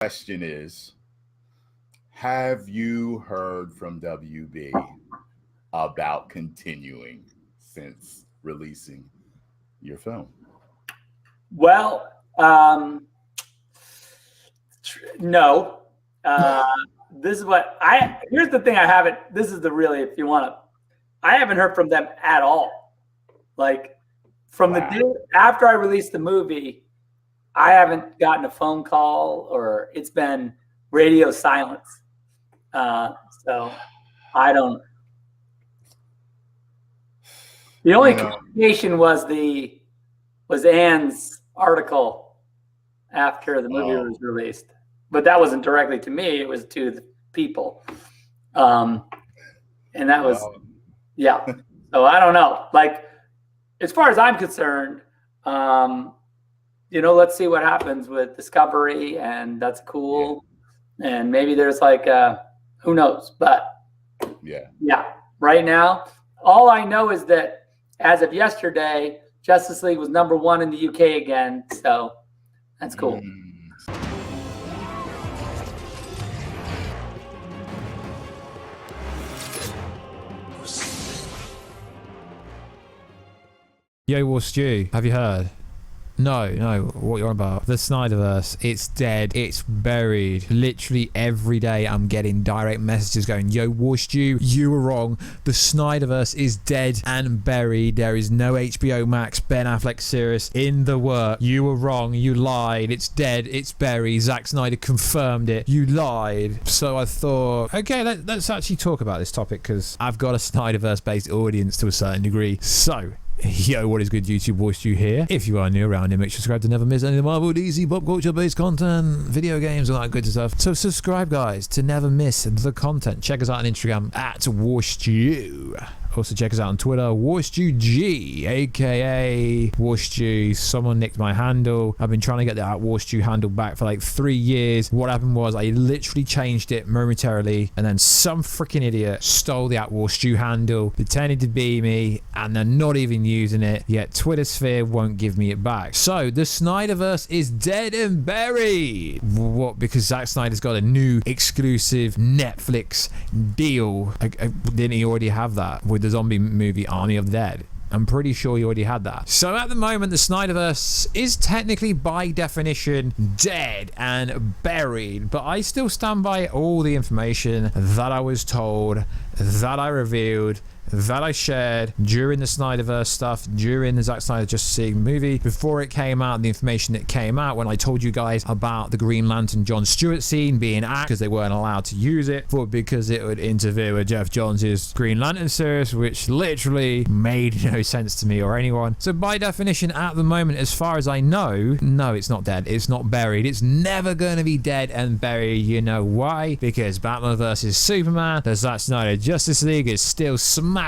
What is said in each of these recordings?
question is, have you heard from WB about continuing since releasing your film? Well, no. This is what here's the thing. This is the really, if you want to, I haven't heard from them at all. Like from the day after I released the movie, I haven't gotten a phone call, or it's been radio silence. So I don't. The only communication was Anne's article after the movie was released, but that wasn't directly to me; it was to the people, and that was, yeah. So I don't know. Like, as far as I'm concerned, let's see what happens with Discovery, and that's cool. Yeah. And maybe there's like, who knows? But yeah. Right now, all I know is that as of yesterday, Justice League was #1 in the UK again. So that's cool. Yo, Warstu, have you heard? No, what you're on about. The Snyderverse, it's dead, it's buried. Literally every day I'm getting direct messages going, yo, Warstu, you were wrong. The Snyderverse is dead and buried. There is no HBO Max Ben Affleck series in the work. You were wrong, you lied. It's dead, it's buried. Zack Snyder confirmed it. You lied. So I thought, okay, let's actually talk about this topic, because I've got a Snyderverse-based audience to a certain degree. So, yo, what is good, YouTube? Warstu here. If you are new around here, make sure to subscribe to never miss any of the Marvel, DC, pop culture based content, video games, all that good stuff. So subscribe, guys, to never miss the content. Check us out on Instagram at Warstu. Also check us out on Twitter, WarstuG, aka Warstu. Someone nicked my handle. I've been trying to get that Warstu handle back for like 3 years. What happened was I literally changed it momentarily, and then some freaking idiot stole the Warstu handle, pretended to be me, and they're not even using it, yet Twitter sphere won't give me it back. So the Snyderverse is dead and buried. What? Because Zack Snyder's got a new exclusive Netflix deal. Didn't he already have that with the zombie movie Army of the Dead? I'm pretty sure you already had that. So at the moment, the Snyderverse is technically by definition dead and buried, but I still stand by all the information that I was told, that I revealed, that I shared during the Snyderverse stuff, during the Zack Snyder Justice League movie, before it came out, the information that came out when I told you guys about the Green Lantern John Stewart scene being axed because they weren't allowed to use it, because it would interfere with Jeff Johns' Green Lantern series, which literally made no sense to me or anyone. So by definition, at the moment, as far as I know, no, it's not dead, it's not buried, it's never going to be dead and buried. You know why? Because Batman vs Superman, the Zack Snyder Justice League, is still smashing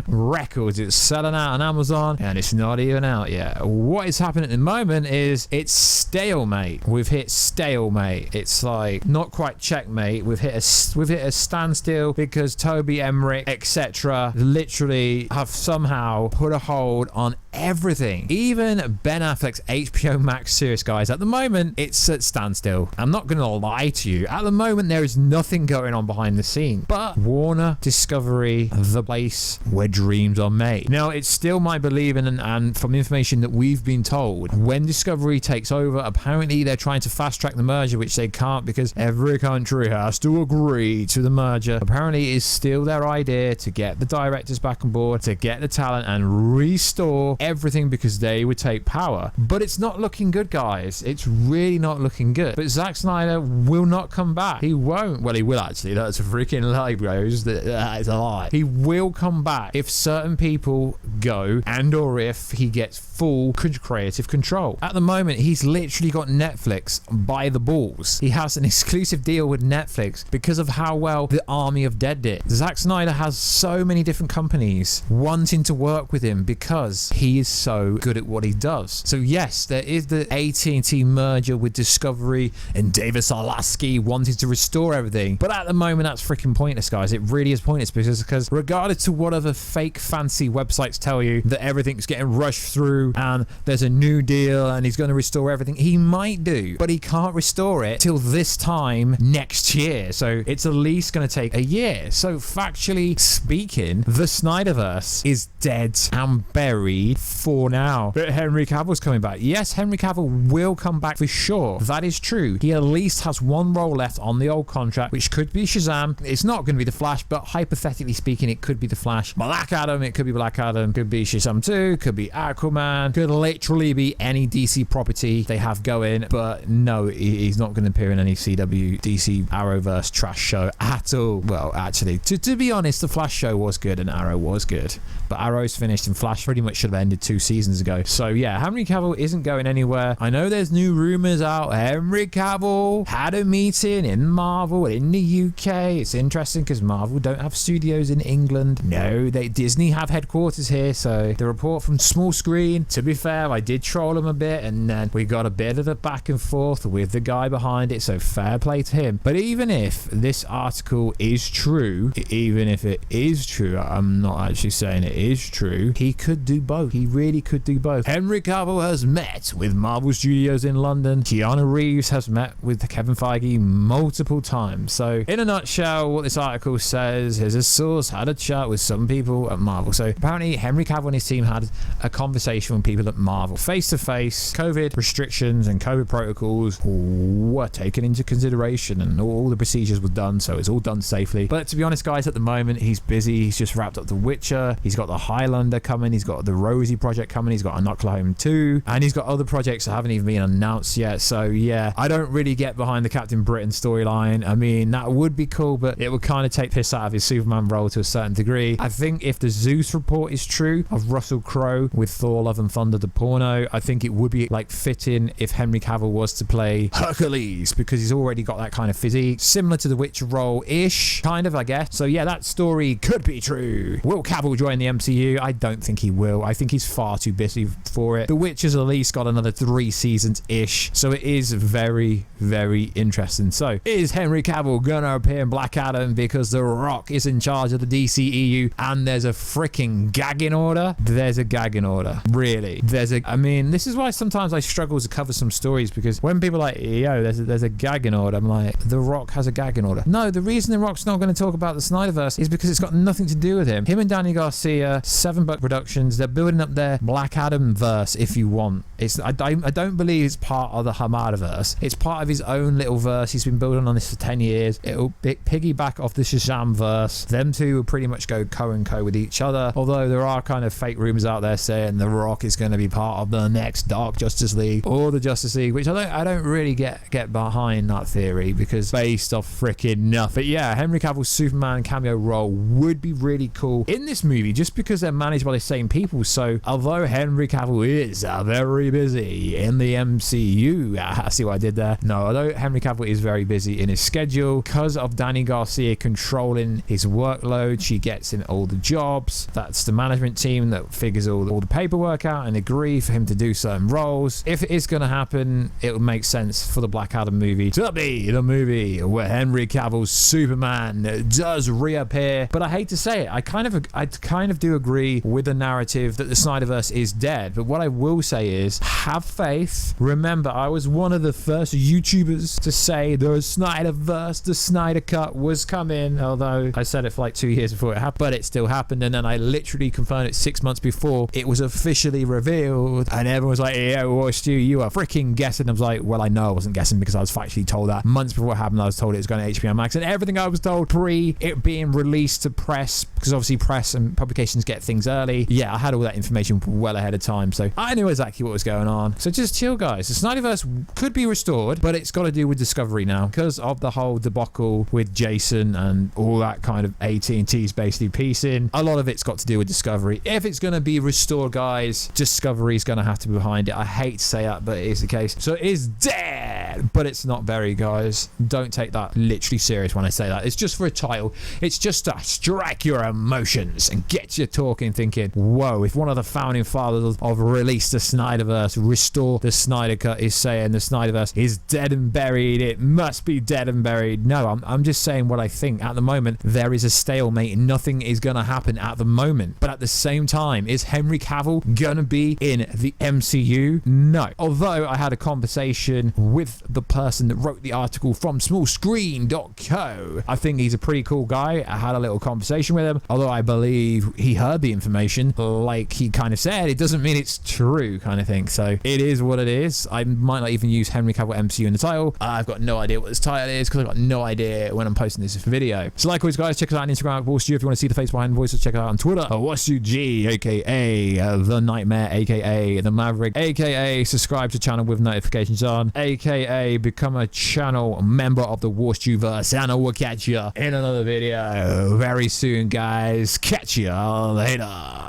records. It's selling out on Amazon, and it's not even out yet. What is happening at the moment is it's stalemate. We've hit stalemate. It's like not quite checkmate. We've hit a standstill because Toby Emmerich, etc., literally have somehow put a hold on everything. Even Ben Affleck's HBO Max series, guys, at the moment it's at standstill. I'm not gonna lie to you, at the moment there is nothing going on behind the scenes, but Warner, Discovery, the place where dreams are made. Now, it's still my believing, and from information that we've been told, when Discovery takes over, apparently they're trying to fast track the merger, which they can't because every country has to agree to the merger. Apparently it's still their idea to get the directors back on board, to get the talent and restore everything, because they would take power. But it's not looking good, guys. It's really not looking good. But Zack Snyder will not come back. He won't. Well, he will actually. That's a freaking lie, bros. That is a lie. He will come back if certain people go, and or if he gets full creative control. At the moment, he's literally got Netflix by the balls. He has an exclusive deal with Netflix because of how well the Army of Dead did. Zack Snyder has so many different companies wanting to work with him because he is so good at what he does. So yes, there is the AT&T merger with Discovery and David Sarlasky wanting to restore everything, but at the moment that's freaking pointless, guys. It really is pointless, because regardless to whatever fake fancy websites tell you that everything's getting rushed through and there's a new deal and he's going to restore everything. He might do, but he can't restore it till this time next year. So it's at least going to take a year. So factually speaking, the Snyderverse is dead and buried for now. But Henry Cavill's coming back. Yes, Henry Cavill will come back for sure. That is true. He at least has one role left on the old contract, which could be Shazam. It's not going to be the Flash, but hypothetically speaking, it could be the Flash. Black Adam, it could be Black Adam, could be Shazam 2, could be Aquaman, could literally be any DC property they have going. But no, he's not going to appear in any CW, DC, Arrowverse trash show at all. Well, actually, to be honest, the Flash show was good and Arrow was good, but Arrow's finished and Flash pretty much should have ended 2 seasons ago. So yeah, Henry Cavill isn't going anywhere. I know there's new rumors out. Henry Cavill had a meeting in Marvel in the UK. It's interesting because Marvel don't have studios in England. No, Disney have headquarters here. So the report from Small Screen, to be fair, I did troll him a bit and then we got a bit of a back and forth with the guy behind it. So fair play to him. But even if this article is true, even if it is true, I'm not actually saying it is true, he could do both. He really could do both. Henry Cavill has met with Marvel Studios in London. Keanu Reeves has met with Kevin Feige multiple times. So in a nutshell, what this article says is a source had a chat with some people at Marvel. So apparently Henry Cavill and his team had a conversation with people at Marvel face to face. COVID restrictions and COVID protocols were taken into consideration and all the procedures were done, so it's all done safely. But to be honest, guys, at the moment he's busy. He's just wrapped up The Witcher, he's got the Highlander coming, he's got the Rosie project coming, he's got an Oklahoma 2, and he's got other projects that haven't even been announced yet. So yeah, I don't really get behind the Captain Britain storyline. I mean, that would be cool, but it would kind of take piss out of his Superman role to a certain degree. I think if the Zeus report is true of Russell Crowe with Thor Love and Thunder the porno, I think it would be like fitting if Henry Cavill was to play Hercules, because he's already got that kind of physique, similar to the Witcher role-ish, kind of, I guess. So yeah, that story could be true. Will Cavill join the MCU? I don't think he will. I think he's far too busy for it. The Witcher's at least got another 3 seasons-ish, so it is very, very interesting. So is Henry Cavill gonna appear in Black Adam because The Rock is in charge of the DCEU and there's a freaking gagging order? There's a gagging order, really. I mean, this is why sometimes I struggle to cover some stories, because when people are like, yo, there's a gagging order, I'm like, The Rock has a gagging order. No, the reason The Rock's not going to talk about the Snyderverse is because it's got nothing to do with him. Him and Danny Garcia, 7 Buck Productions, they're building up their Black Adam verse, if you want. I don't believe it's part of the Hamadaverse. It's part of his own little verse. He's been building on this for 10 years. It'll piggyback off the Shazam verse. Them two will pretty much go co and co with each other, although there are kind of fake rumors out there saying The Rock is going to be part of the next Dark Justice League or the Justice League, which I don't really get behind that theory, because based off freaking nothing. But yeah, Henry Cavill's Superman cameo role would be really cool in this movie, just because they're managed by the same people. So although Henry Cavill is very busy in the MCU, I see what I did there. No, although Henry Cavill is very busy in his schedule because of Danny Garcia controlling his workload, she gets in all the jobs. That's the management team that figures all the paperwork out and agree for him to do certain roles. If it is going to happen, it would make sense for the Black Adam movie to be the movie where Henry Cavill's Superman does reappear. But I hate to say it, I kind of do agree with the narrative that the Snyderverse is dead. But what I will say is, have faith. Remember, I was one of the first YouTubers to say the Snyderverse, the Snyder Cut was coming, although I said it for like 2 years before it happened, but it still happened. And then I literally confirmed it 6 months before it was officially revealed, and everyone was like, yeah, Warstu, you are freaking guessing. I was like, well, I know I wasn't guessing, because I was factually told that months before it happened. I was told it was going to HBO Max, and everything I was told pre it being released to press, because obviously press and publications get things early. Yeah, I had all that information well ahead of time, so I knew exactly what was going on. So just chill, guys. The Snyderverse could be restored, but it's got to do with Discovery now, because of the whole debacle with Jason and all that kind of AT&T's basically piecing. A lot of it's got to do with Discovery. If it's going to be restored, guys, Discovery's going to have to be behind it. I hate to say that, but it is the case. So it is dead, but it's not very, guys. Don't take that literally serious when I say that. It's just for a title. It's just to strike your emotions and get you talking, thinking, whoa, if one of the founding fathers of release the Snyderverse, restore the Snyder Cut, is saying the Snyderverse is dead and buried, it must be dead and buried. No, I'm just saying what I think. At the moment, there is a stalemate. Nothing thing is gonna happen at the moment. But at the same time, is Henry Cavill gonna be in the MCU? No. Although I had a conversation with the person that wrote the article from smallscreen.co. I think he's a pretty cool guy. I had a little conversation with him, although I believe he heard the information like he kind of said. It doesn't mean it's true kind of thing. So it is what it is. I might not even use Henry Cavill MCU in the title. I've got no idea what this title is because I've got no idea when I'm posting this video. So like always, guys, check us out on Instagram at Warstu. If you want to see the face behind the voices, check it out on Twitter at WarstuG, aka The Nightmare, aka The Maverick, aka subscribe to channel with notifications on, aka become a channel member of the Warstuverse, and I will catch you in another video very soon, guys. Catch you later.